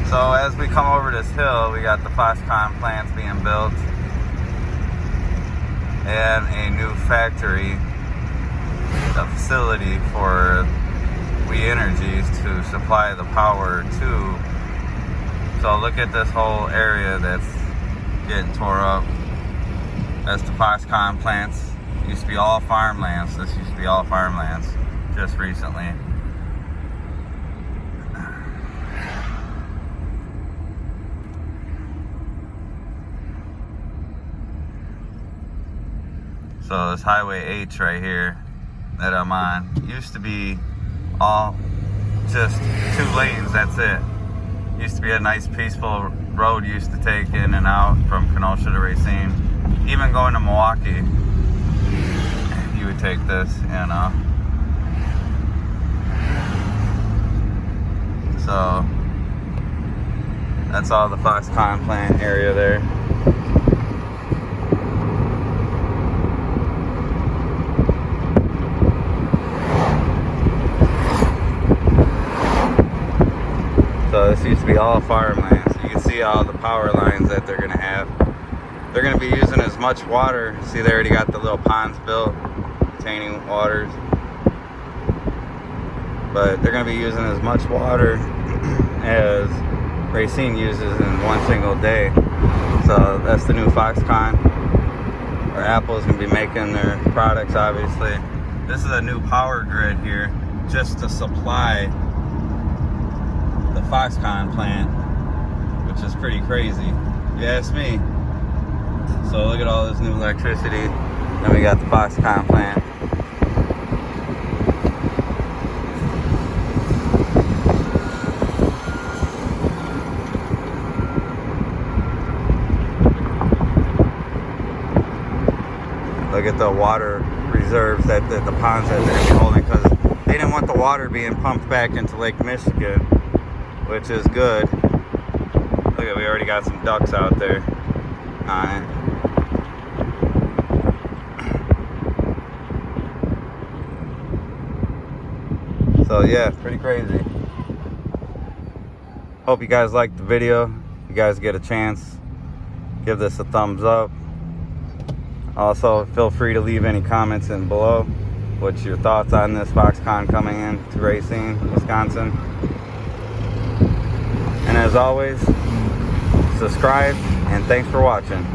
So as we come over this hill, we got the Foxconn plants being built and a new factory, a facility for We Energies to supply the power to. So look at this whole area that's getting tore up. That's the Foxconn plants. It used to be all farmlands. This used to be all farmlands just recently. So this Highway H right here that I'm on used to be all just 2 lanes, that's it. Used to be a nice peaceful road you used to take in and out from Kenosha to Racine. Even going to Milwaukee, you would take this, you know. So that's all the Foxconn plant area there. So this used to be all farmland. So you can see all the power lines that they're gonna have. They're gonna be using as much water. See, they already got the little ponds built, retaining waters. But they're gonna be using as much water as Racine uses in one single day. So that's the new Foxconn. Or Apple's gonna be making their products, obviously. This is a new power grid here, just to supply the Foxconn plant, which is pretty crazy, if you ask me. So look at all this new electricity. Then we got the Foxconn plant. Look at the water reserves that the ponds that they're holding, because they didn't want the water being pumped back into Lake Michigan, which is good. Look at, we already got some ducks out there on it. So yeah, pretty crazy. Hope you guys liked the video. If you guys get a chance, give this a thumbs up. Also, feel free to leave any comments in below. What's your thoughts on this Foxconn coming in to Racine, Wisconsin? And as always, subscribe, and thanks for watching.